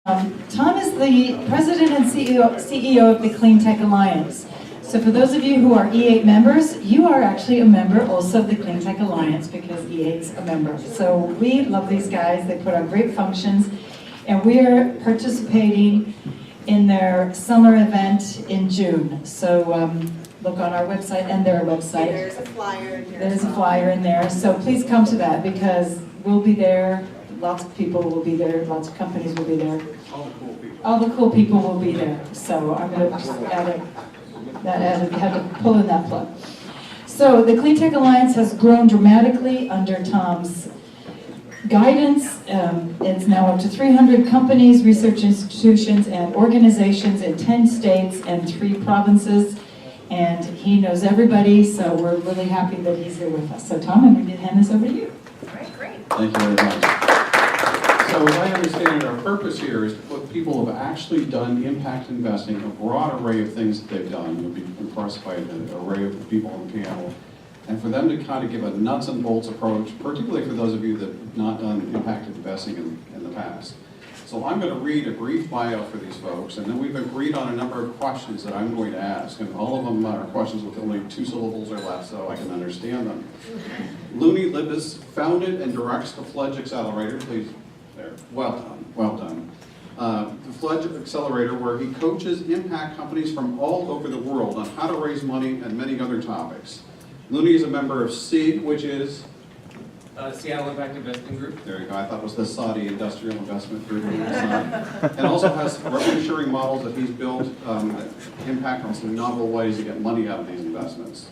Tom is the president and CEO of the Clean Tech Alliance. So for those of you who are E8 members, you are actually a member also of the Clean Tech Alliance because E8's a member. So we love these guys. They put on great functions. And we are participating in their summer event in June. So look on our website and their website. There's a flyer in here. There's a flyer in there. So please come to that because we'll be there. Lots of people will be there. Lots of companies will be there. All the cool people will be there. So I'm going to just add had to pull in that plug. So the Clean Tech Alliance has grown dramatically under Tom's guidance. It's now up to 300 companies, research institutions, and organizations in 10 states and 3 provinces. And he knows everybody, so we're really happy that he's here with us. So Tom, I'm going to hand this over to you. Great. Thank you very much. So as I understand it, our purpose here is to put people who have actually done impact investing, a broad array of things that they've done. You'll be impressed by the array of people on the panel. And for them to kind of give a nuts and bolts approach, particularly for those of you that have not done impact investing in the past. So I'm going to read a brief bio for these folks, and then we've agreed on a number of questions that I'm going to ask, and all of them are questions with only 2 syllables or less, so I can understand them. Looney Libis founded and directs the Fledge Accelerator. Please, there. Well done. The Fledge Accelerator, where he coaches impact companies from all over the world on how to raise money and many other topics. Looney is a member of SIG, which is Seattle Impact Investing Group. There you go. I thought it was the Saudi Industrial Investment Group. And also has revenue sharing models that he's built that impact on some novel ways to get money out of these investments.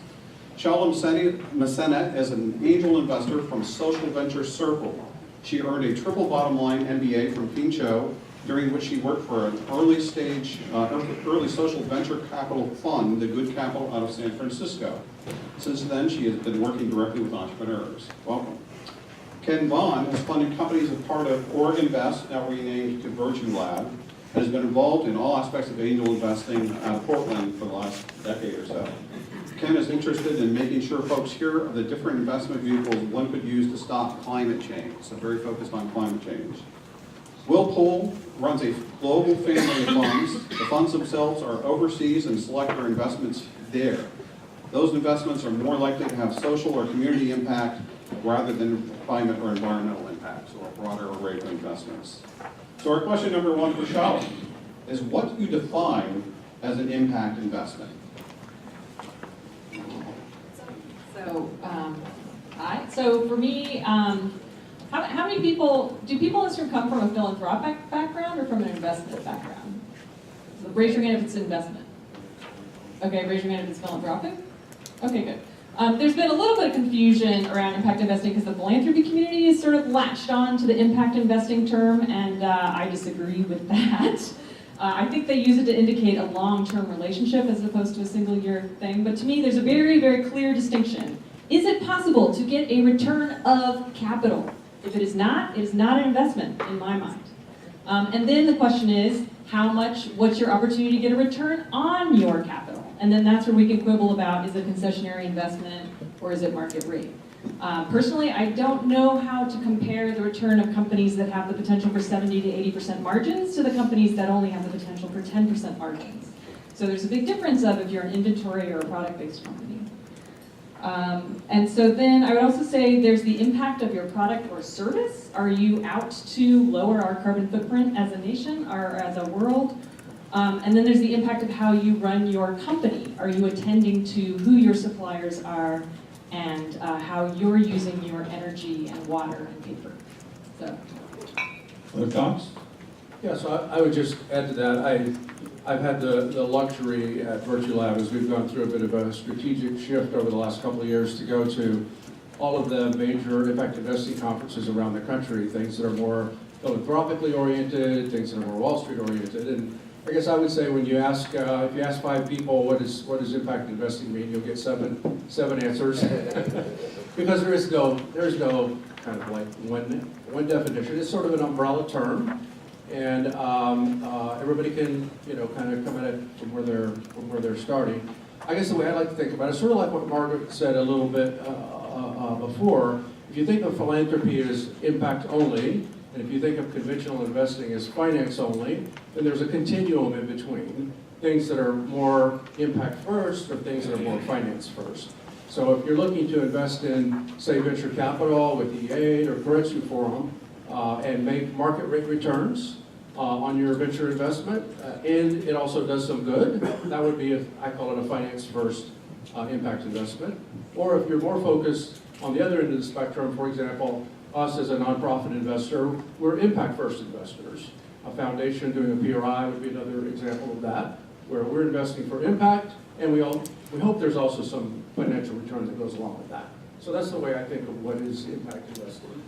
Shalom Messena is an angel investor from Social Venture Circle. She earned a triple bottom line MBA from Pinchot, during which she worked for an early social venture capital fund, the Good Capital, out of San Francisco. Since then, she has been working directly with entrepreneurs. Welcome. Ken Vaughn has funded companies as part of Oregon Best, now renamed to Virtue Lab, and has been involved in all aspects of angel investing out of Portland for the last decade or so. Ken is interested in making sure folks hear of the different investment vehicles one could use to stop climate change, so very focused on climate change. Will Poole runs a global family of funds. The funds themselves are overseas and select their investments there. Those investments are more likely to have social or community impact rather than climate or environmental impact, so a broader array of investments. So our question number 1 for Shalom is, what do you define as an impact investment? So for me, how many people, do people in this room come from a philanthropic background or from an investment background? So raise your hand if it's investment. Okay, raise your hand if it's philanthropic. Okay, good. There's been a little bit of confusion around impact investing because the philanthropy community is sort of latched on to the impact investing term, and I disagree with that. I think they use it to indicate a long-term relationship as opposed to a single-year thing, but to me there's a very, very clear distinction. Is it possible to get a return of capital? If it is not an investment in my mind. And then the question is, what's your opportunity to get a return on your capital? And then that's where we can quibble about, is it a concessionary investment or is it market rate? Personally, I don't know how to compare the return of companies that have the potential for 70 to 80% margins to the companies that only have the potential for 10% margins. So there's a big difference of if you're an inventory or a product-based company. And so then I would also say there's the impact of your product or service. Are you out to lower our carbon footprint as a nation or as a world? And then there's the impact of how you run your company. Are you attending to who your suppliers are and how you're using your energy and water and paper? So. Other thoughts? Yeah, so I would just add to that. I've had the luxury at Virtue Lab, as we've gone through a bit of a strategic shift over the last couple of years, to go to all of the major impact investing conferences around the country, things that are more philanthropically oriented, things that are more Wall Street oriented. And I guess I would say when you ask, if you ask 5 people what does impact investing mean, you'll get seven answers. Because there's no kind of like one definition. It's sort of an umbrella term. And everybody can, kind of come at it from where they're starting. I guess the way I like to think about it is sort of like what Margaret said a little bit before. If you think of philanthropy as impact only, And if you think of conventional investing as finance only, then there's a continuum in between, things that are more impact first or things that are more finance first. So if you're looking to invest in, say, venture capital with E8 or Keiretsu Forum, and make market rate returns on your venture investment, and it also does some good, that would be, I call it a finance first impact investment. Or if you're more focused on the other end of the spectrum, for example, us as a nonprofit investor, we're impact first investors. A foundation doing a PRI would be another example of that, where we're investing for impact, and we hope there's also some financial return that goes along with that. So that's the way I think of what is impact investing.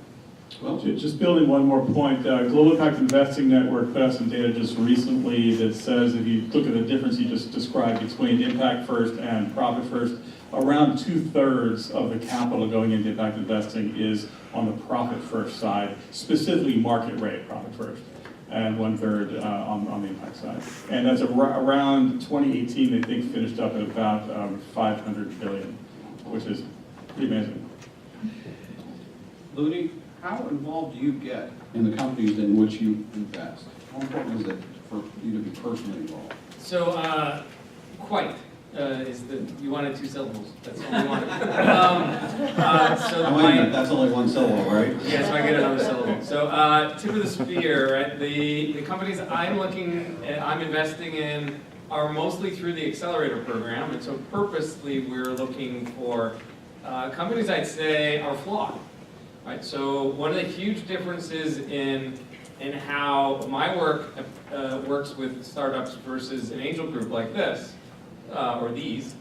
Well, Just building one more point, Global Impact Investing Network put out some data just recently that says if you look at the difference you just described between impact first and profit first, around 2/3 of the capital going into impact investing is on the profit first side, specifically market rate profit first, and 1/3 on the impact side. And that's around 2018, they think finished up at about 500 billion, which is pretty amazing. Looney, how involved do you get in the companies in which you invest? How important is it for you to be personally involved? So, quite, you wanted 2 syllables, that's all we wanted. So Oh, wait a minute, that's only one syllable, right? yeah, so I get another syllable. So, tip of the spear, right? The companies I'm investing in are mostly through the accelerator program, and so purposely we're looking for companies I'd say are flawed. Right, so one of the huge differences in how my work works with startups versus an angel group like this, or these,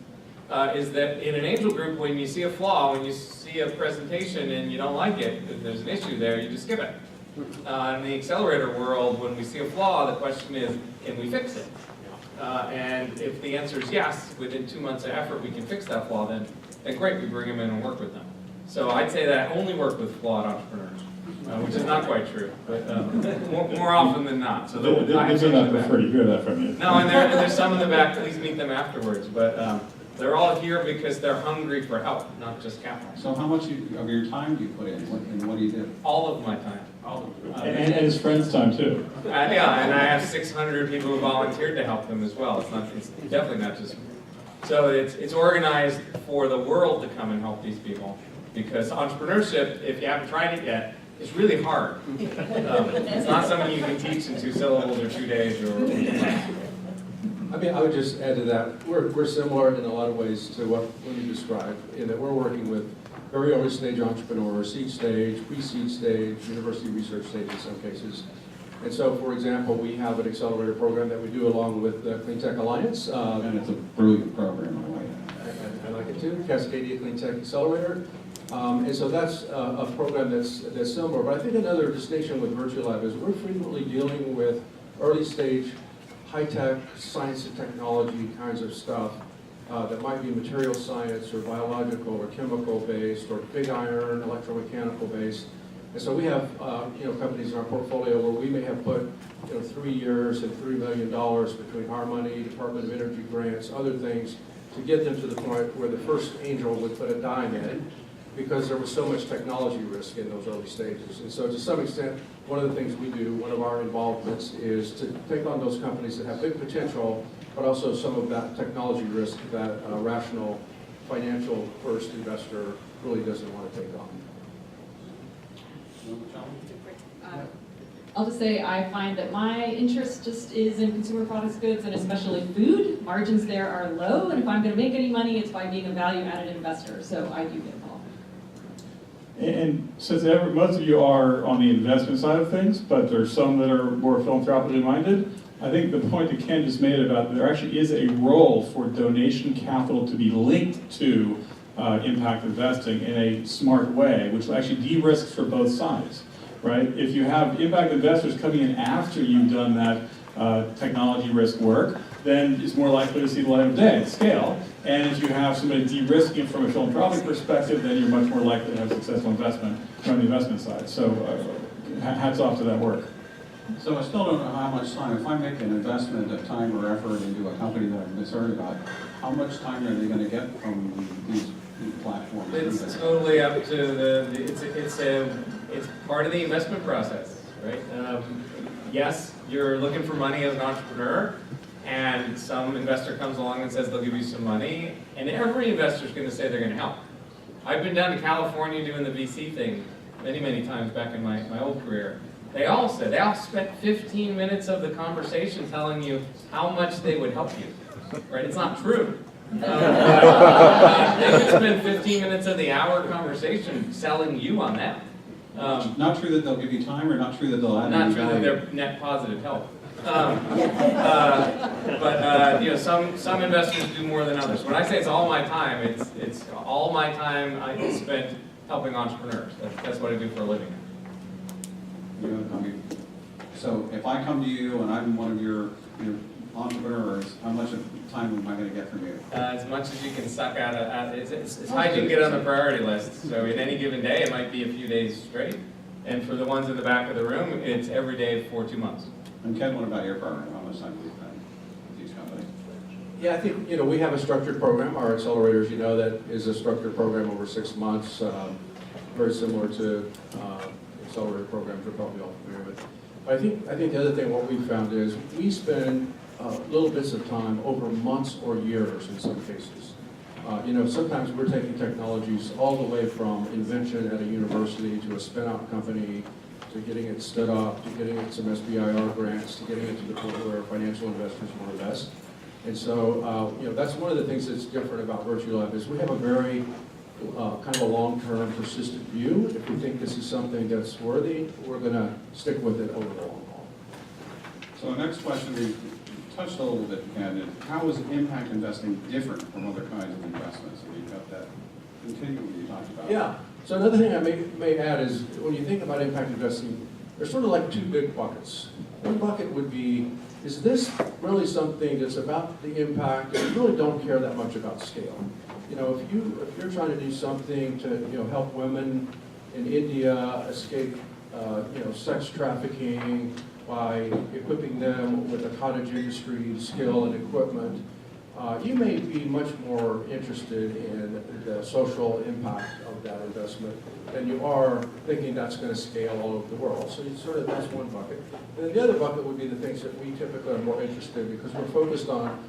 is that in an angel group, when you see a flaw, when you see a presentation and you don't like it, if there's an issue there, you just skip it. In the accelerator world, when we see a flaw, the question is, can we fix it? And if the answer is yes, within 2 months of effort, we can fix that flaw, then great, we bring them in and work with them. So I'd say that I only work with flawed entrepreneurs, which is not quite true, but more often than not. So They may not prefer to hear that from you. no, and there's some in the back. Please meet them afterwards. But they're all here because they're hungry for help, not just capital. So how much of your time do you put in, and what do you do? All of my time. And his friends' time too. Yeah, and I have 600 people who volunteered to help them as well. It's definitely not just me. So it's organized for the world to come and help these people. Because entrepreneurship, if you haven't tried it yet, is really hard. It's not something you can teach in 2 syllables or 2 days or months. I mean, I would just add to that, we're similar in a lot of ways to what you described, in that we're working with very early stage entrepreneurs, seed stage, pre-seed stage, university research stage in some cases. And so, for example, we have an accelerator program that we do along with the Clean Tech Alliance. And it's a brilliant program, by the way. I like it too, Cascadia Clean Tech Accelerator. And so that's a program that's similar. But I think another distinction with Virtual is we're frequently dealing with early stage, high-tech, science and technology kinds of stuff that might be material science or biological or chemical based or big iron, electromechanical based. And so we have companies in our portfolio where we may have put 3 years and $3 million between our money, Department of Energy grants, other things, to get them to the point where the first angel would put a dime in, because there was so much technology risk in those early stages. And so to some extent, one of the things we do, one of our involvements, is to take on those companies that have big potential, but also some of that technology risk that a rational financial first investor really doesn't want to take on. I'll just say I find that my interest just is in consumer products, goods, and especially food. Margins there are low, and if I'm going to make any money, it's by being a value-added investor. So I do get involved. And since most of you are on the investment side of things, but there's some that are more philanthropically minded, I think the point that Ken just made about there actually is a role for donation capital to be linked to impact investing in a smart way, which actually de-risks for both sides, right? If you have impact investors coming in after you've done that technology risk work, then it's more likely to see the light of day at scale. And if you have somebody de-risking from a philanthropic perspective, then you're much more likely to have successful investment from the investment side. So hats off to that work. So I still don't know how much time, if I make an investment of time or effort into a company that I'm concerned about, how much time are they going to get from these platforms? It's totally up to it's part of the investment process. right? Yes, you're looking for money as an entrepreneur, and some investor comes along and says they'll give you some money, and every investor is going to say they're going to help. I've been down to California doing the VC thing many, many times back in my old career. They all spent 15 minutes of the conversation telling you how much they would help you, right? It's not true. They could spend 15 minutes of the hour conversation selling you on that. Not true that they'll give you time, or not true that they'll add Not any true that value? they're net positive help. You know, some investors do more than others. When I say it's all my time, it's all my time I spent helping entrepreneurs. That's what I do for a living. So if I come to you and I'm one of your entrepreneurs, how much of time am I going to get from you? As much as you can suck out of, it's high you can get on the priority list. So in any given day, it might be a few days straight. And for the ones in the back of the room, it's every day for 2 months. And Ken, what about your program? How much time do you spend with these companies? Yeah, I think, we have a structured program. Our accelerators, that is a structured program over 6 months, very similar to accelerator programs you're probably all familiar with. But I think the other thing, what we found is we spend little bits of time over months or years in some cases. Sometimes we're taking technologies all the way from invention at a university to a spin-out company, to getting it stood up, to getting it some SBIR grants, to getting it to the point where financial investors want to invest. And so, that's one of the things that's different about VirtuLab is we have a very kind of a long-term, persistent view. If we think this is something that's worthy, we're going to stick with it over the long haul. So the next question we touched a little bit, Ken, is how is impact investing different from other kinds of investments? And you've got that continuum you talked about. Yeah. So another thing I may add is when you think about impact investing, there's sort of like two big buckets. One bucket would be, is this really something that's about the impact and you really don't care that much about scale? If you're trying to do something to help women in India escape sex trafficking by equipping them with a cottage industry skill and equipment, you may be much more interested in the social impact of that investment than you are thinking that's going to scale all over the world. So that's one bucket. And then the other bucket would be the things that we typically are more interested in because we're focused on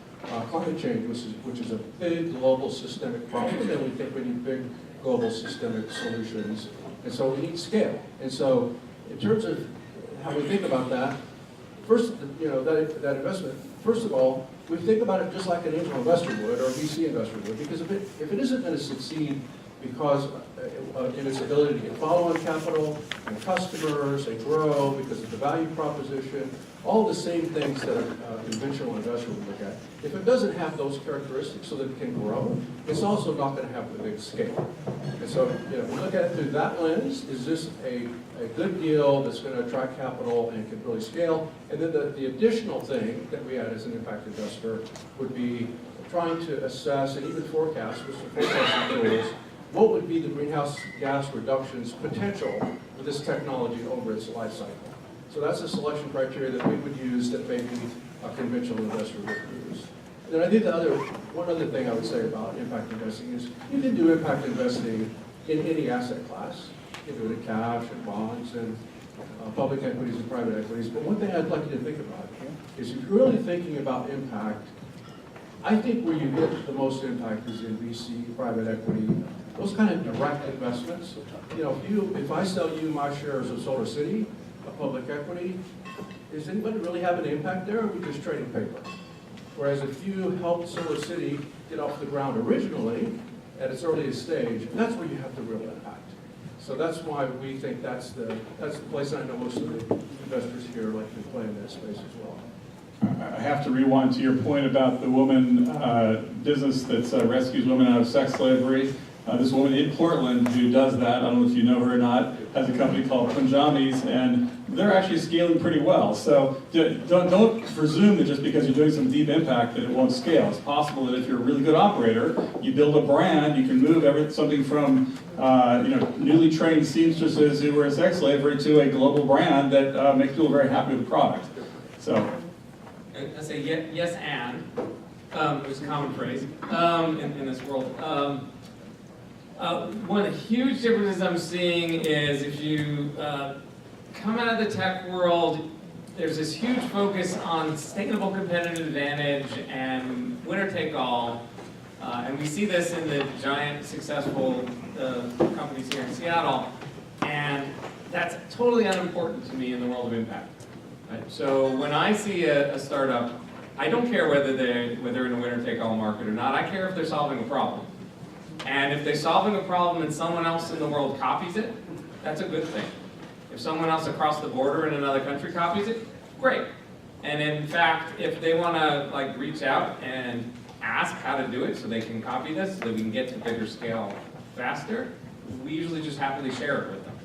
climate change, which is a big global systemic problem, and we think we need big global systemic solutions. And so we need scale. And so in terms of how we think about that, first, that investment, first of all, we think about it just like an angel investor would or a VC investor would, because if it isn't going to succeed because in its ability to get follow-on capital and customers and grow because of the value proposition, all the same things that a conventional investor would look at. If it doesn't have those characteristics so that it can grow, it's also not going to have the big scale. And so, we look at it through that lens. Is this a good deal that's going to attract capital and can really scale? And then the additional thing that we add as an impact investor would be trying to assess and even forecast with some forecasting tools what would be the greenhouse gas reductions potential for this technology over its life cycle. So that's a selection criteria that we would use that maybe a conventional investor would use. And then I think one other thing I would say about impact investing is you can do impact investing in any asset class. You can do it in cash and bonds and public equities and private equities. But one thing I'd like you to think about is if you're really thinking about impact, I think where you get the most impact is in VC, private equity, those kind of direct investments. If I sell you my shares of Solar City, a public equity, does anybody really have an impact there, or are we just trading paper? Whereas if you helped Solar City get off the ground originally, at its earliest stage, that's where you have the real impact. So that's why we think that's the place. I know most of the investors here like to play in that space as well. I have to rewind to your point about the woman business that rescues women out of sex slavery. This woman in Portland who does that, I don't know if you know her or not, has a company called Punjabis, and they're actually scaling pretty well. So don't presume that just because you're doing some deep impact that it won't scale. It's possible that if you're a really good operator, you build a brand, you can move something from newly trained seamstresses who were in sex slavery to a global brand that makes people very happy with the product. So. I say yes and, which is a common phrase in this world. One of the huge differences I'm seeing is if you come out of the tech world, there's this huge focus on sustainable competitive advantage and winner take all. And we see this in the giant successful companies here in Seattle. And that's totally unimportant to me in the world of impact. Right? So when I see a startup, I don't care whether they're in a winner take all market or not. I care if they're solving a problem. And if they're solving a problem and someone else in the world copies it, that's a good thing. If someone else across the border in another country copies it, great. And in fact, if they want to reach out and ask how to do it so they can copy this, so that we can get to bigger scale faster, we usually just happily share it with them.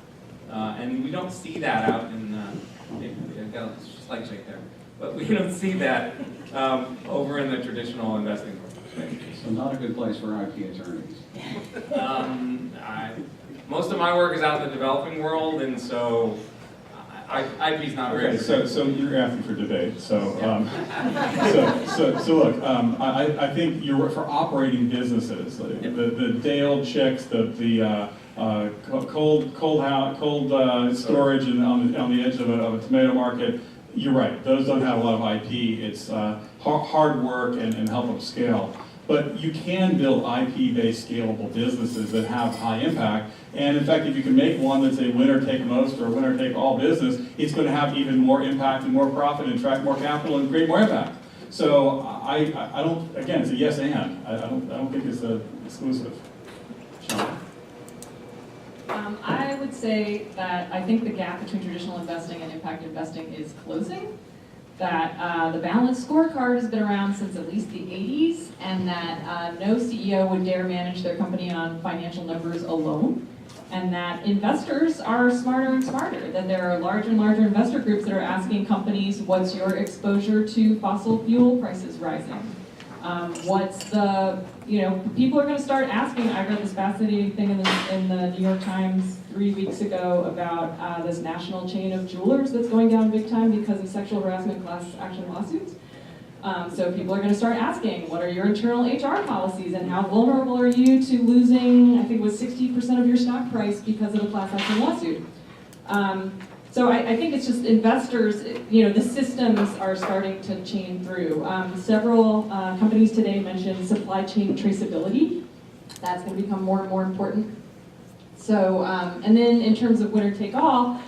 And we don't see that out in, I've got a slight shake there, but we don't see that over in the traditional investing world. So not a good place for IP attorneys. Most of my work is out in the developing world, and so IP's not very. Okay, so you're asking for debate. So look, I think you're for operating businesses, the day-old chicks, the cold storage and on the edge of a tomato market. You're right; those don't have a lot of IP. It's hard work and help them scale. But you can build IP-based scalable businesses that have high impact. And in fact, if you can make one that's a winner-take-most or a winner-take-all business, it's going to have even more impact and more profit and attract more capital and create more impact. So I don't, again, it's a yes and. I don't think it's exclusive. Sean? I would say that I think the gap between traditional investing and impact investing is closing. That the balanced scorecard has been around since at least the 80s, and that no CEO would dare manage their company on financial numbers alone, and that investors are smarter and smarter, that there are larger and larger investor groups that are asking companies, what's your exposure to fossil fuel prices rising? What's the, people are going to start asking. I read this fascinating thing in the New York Times 3 weeks ago about this national chain of jewelers that's going down big time because of sexual harassment class action lawsuits. So people are going to start asking, what are your internal HR policies and how vulnerable are you to losing, I think it was 60% of your stock price because of a class action lawsuit? So I think it's just investors, the systems are starting to chain through. Several companies today mentioned supply chain traceability. That's going to become more and more important. So, and then in terms of winner take all,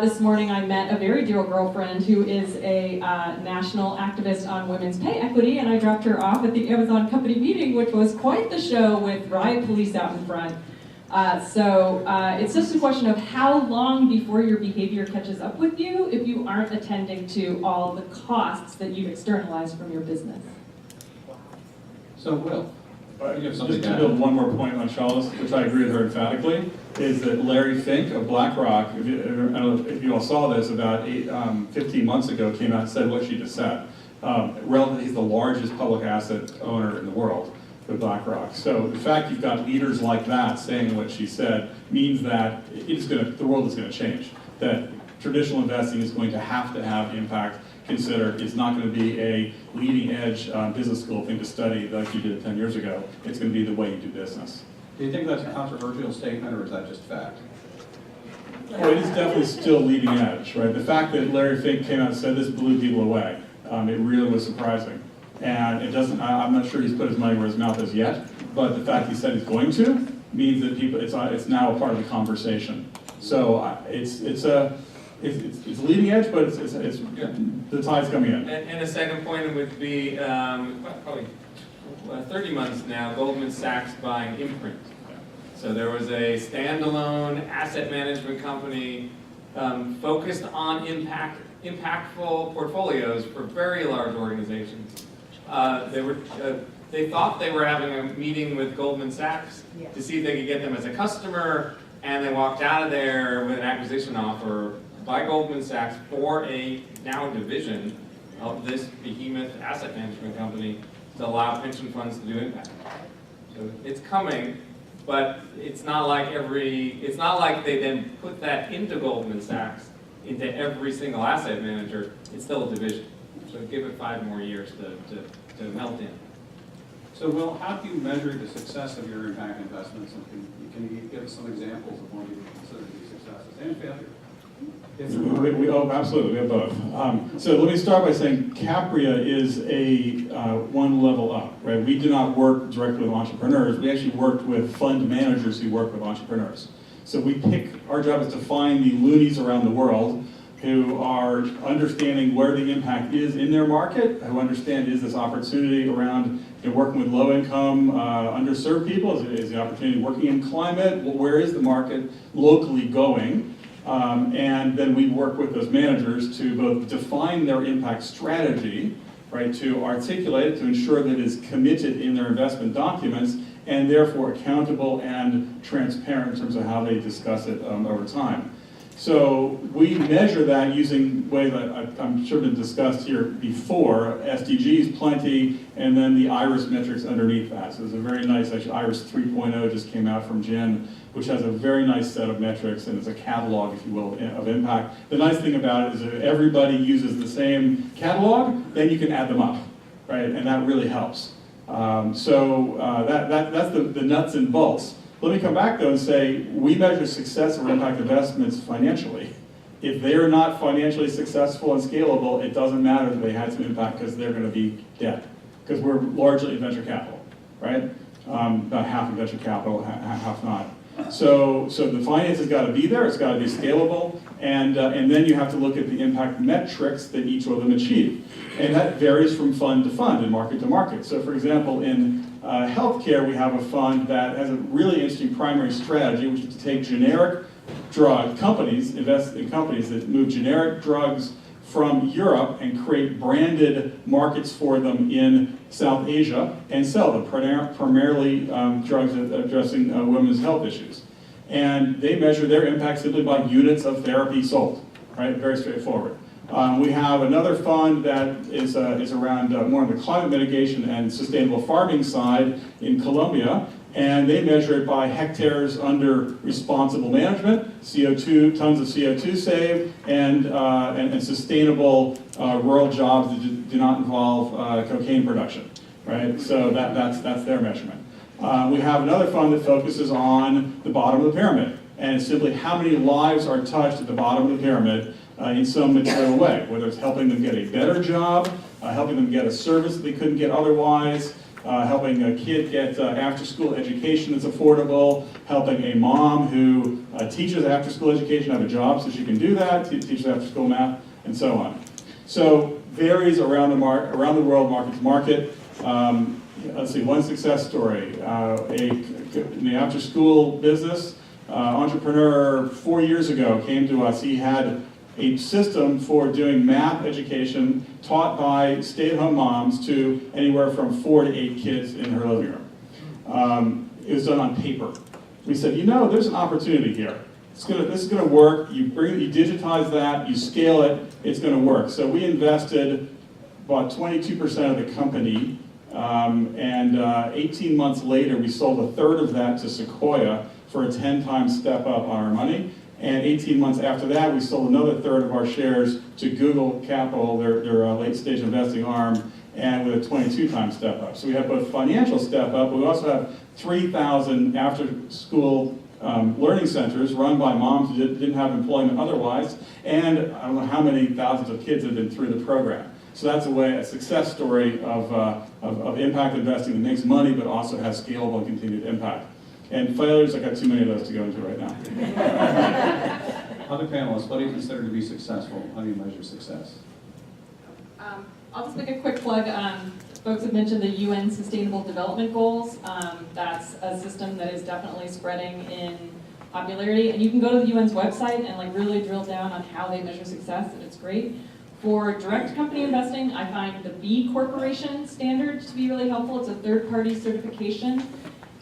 this morning I met a very dear girlfriend who is a national activist on women's pay equity, and I dropped her off at the Amazon company meeting, which was quite the show with riot police out in front. So it's just a question of how long before your behavior catches up with you if you aren't attending to all the costs that you've externalized from your business. So Will, Just to build one more point on Shawless, which I agree with her emphatically, is that Larry Fink of BlackRock, I don't know if you all saw this, about 15 months ago, came out and said what she just said. He's the largest public asset owner in the world with BlackRock. So the fact you've got leaders like that saying what she said means that the world is going to change. That traditional investing is going to have impact considered. It's not going to be a leading edge business school thing to study like you did 10 years ago. It's going to be the way you do business. do you think that's a controversial statement, or is that just fact? Well, it is definitely still leading edge, right? The fact that Larry Fink came out and said this blew people away. It really was surprising. And it doesn't, I'm not sure he's put his money where his mouth is yet, but the fact he said he's going to means that it's now a part of the conversation. So it's leading edge, but the tide's coming in. And a second point would be, probably 30 months now, Goldman Sachs buying Imprint. So there was a standalone asset management company focused on impactful portfolios for very large organizations. They thought they were having a meeting with Goldman Sachs to see if they could get them as a customer, and they walked out of there with an acquisition offer by Goldman Sachs for a now division of this behemoth asset management company to allow pension funds to do impact. So it's coming, but it's not like they then put that into Goldman Sachs, into every single asset manager. It's still a division. So give it 5 more years to melt in. So Will, how do you measure the success of your impact investments? And can you give us some examples of one you consider to be successes and failure? Absolutely, we have both. So let me start by saying Capria is a one level up, right? We do not work directly with entrepreneurs. We actually worked with fund managers who work with entrepreneurs. So our job is to find the loonies around the world who are understanding where the impact is in their market, who understand is this opportunity around working with low-income, underserved people, is the opportunity working in climate, well, where is the market locally going? And then we work with those managers to both define their impact strategy, right, to articulate it, to ensure that it is committed in their investment documents, and therefore accountable and transparent in terms of how they discuss it over time. So we measure that using ways that I'm sure been discussed here before, SDGs plenty, and then the IRIS metrics underneath that. So there's a very nice, actually IRIS 3.0 just came out from Jen, which has a very nice set of metrics, and it's a catalog, if you will, of impact. The nice thing about it is that if everybody uses the same catalog, then you can add them up, right? And that really helps. That's the nuts and bolts. Let me come back though and say, we measure success of impact investments financially. If they are not financially successful and scalable, it doesn't matter that they had some impact because they're going to be dead. Because we're largely in venture capital, right? About half in venture capital, half not. So the finance has got to be there, it's got to be scalable, and then you have to look at the impact metrics that each of them achieve. And that varies from fund to fund and market to market. So for example, in healthcare, we have a fund that has a really interesting primary strategy, which is to take generic drug companies, invest in companies that move generic drugs from Europe and create branded markets for them in South Asia and sell them, primarily drugs addressing women's health issues. And they measure their impact simply by units of therapy sold, right? Very straightforward. We have another fund that is around more on the climate mitigation and sustainable farming side in Colombia, and they measure it by hectares under responsible management, CO2, tons of CO2 saved, and sustainable rural jobs that do not involve cocaine production, right? So that's their measurement. We have another fund that focuses on the bottom of the pyramid, and it's simply how many lives are touched at the bottom of the pyramid in some material way, whether it's helping them get a better job, helping them get a service that they couldn't get otherwise, helping a kid get after-school education that's affordable, helping a mom who teaches after-school education have a job so she can do that, teaches after-school math, and so on. So varies around the world, market to market. Let's see, one success story. In the after-school business, entrepreneur 4 years ago came to us. He had a system for doing math education taught by stay-at-home moms to anywhere from 4 to 8 kids in her living room. It was done on paper. We said, there's an opportunity here. This is going to work. You digitize that, you scale it, it's going to work. So we invested about 22% of the company, and 18 months later, we sold a third of that to Sequoia for a 10-time step up on our money. And 18 months after that, we sold another third of our shares to Google Capital, their late-stage investing arm, and with a 22-time step up. So we have both financial step up, but we also have 3,000 after-school learning centers run by moms who didn't have employment otherwise, and I don't know how many thousands of kids have been through the program. So that's a success story of impact investing that makes money, but also has scalable and continued impact. And failures, I've got too many of those to go into right now. Other panelists, what do you consider to be successful? How do you measure success? I'll just make a quick plug. Folks have mentioned the UN Sustainable Development Goals. That's a system that is definitely spreading in popularity. And you can go to the UN's website and really drill down on how they measure success, and it's great. For direct company investing, I find the B Corporation standard to be really helpful. It's a third-party certification.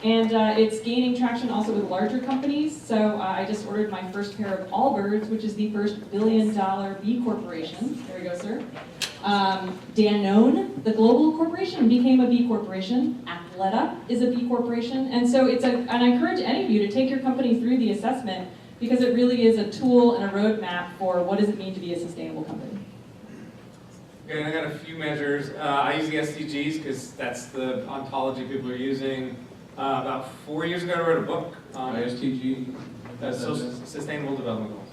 And it's gaining traction also with larger companies. So I just ordered my first pair of Allbirds, which is the first $1 billion B Corporation. There you go, sir. Danone, the global corporation, became a B Corporation. Athleta is a B Corporation. And so and I encourage any of you to take your company through the assessment because it really is a tool and a roadmap for what does it mean to be a sustainable company. Okay, I got a few measures. I use the SDGs because that's the ontology people are using. About 4 years ago, I wrote a book on ISTG. Sustainable Development Goals.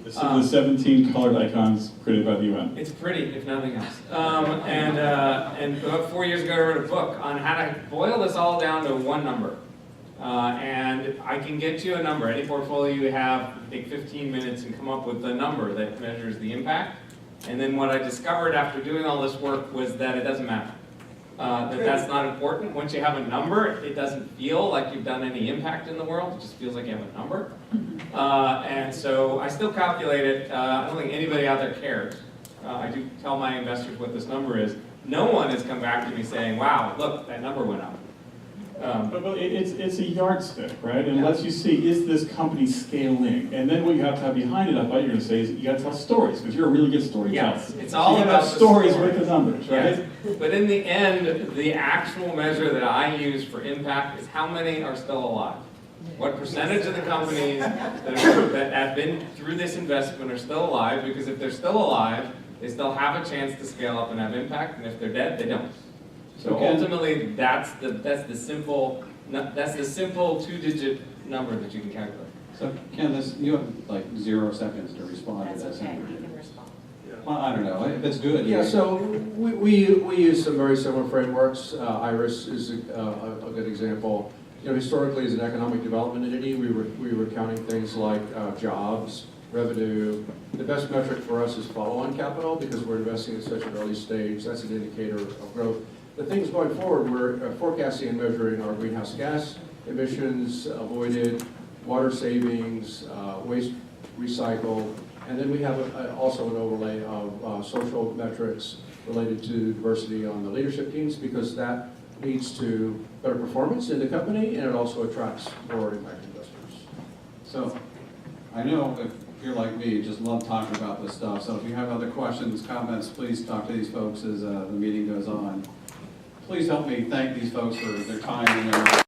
This is the 17 colored icons created by the UN. It's pretty, if nothing else. And about 4 years ago, I wrote a book on how to boil this all down to one number. And I can get you a number. Any portfolio you have, take 15 minutes and come up with a number that measures the impact. And then what I discovered after doing all this work was that it doesn't matter. That's not important. Once you have a number, it doesn't feel like you've done any impact in the world. It just feels like you have a number. And so I still calculate it. I don't think anybody out there cares. I do tell my investors what this number is. No one has come back to me saying, wow, look, that number went up. But it's a yardstick, right? And Yeah. lets you see, is this company scaling? And then what you have to have behind it, I thought you were going to say, is you got to tell stories, because you're a really good storyteller. Yes, it's all so you about have the stories story. with the numbers, right? Yes. But in the end, the actual measure that I use for impact is how many are still alive. What percentage of the companies that have been through this investment are still alive? Because if they're still alive, they still have a chance to scale up and have impact, and if they're dead, they don't. So Okay. ultimately, that's the simple 2-digit number that you can calculate. So Ken, you have like 0 seconds to respond to That's this. okay, you can respond. Well, I don't know, if it's good. Yeah, so we use some very similar frameworks. IRIS is a good example. You know, historically, as an economic development entity, we were counting things like jobs, revenue. The best metric for us is follow-on capital because we're investing at such an early stage. That's an indicator of growth. The things going forward, we're forecasting and measuring our greenhouse gas emissions avoided, water savings, waste recycled, and then we have also an overlay of social metrics related to diversity on the leadership teams because that leads to better performance in the company and it also attracts more impact investors. So, I know if you're like me, you just love talking about this stuff, so if you have other questions, comments, please talk to these folks as the meeting goes on. Please help me thank these folks for their time and their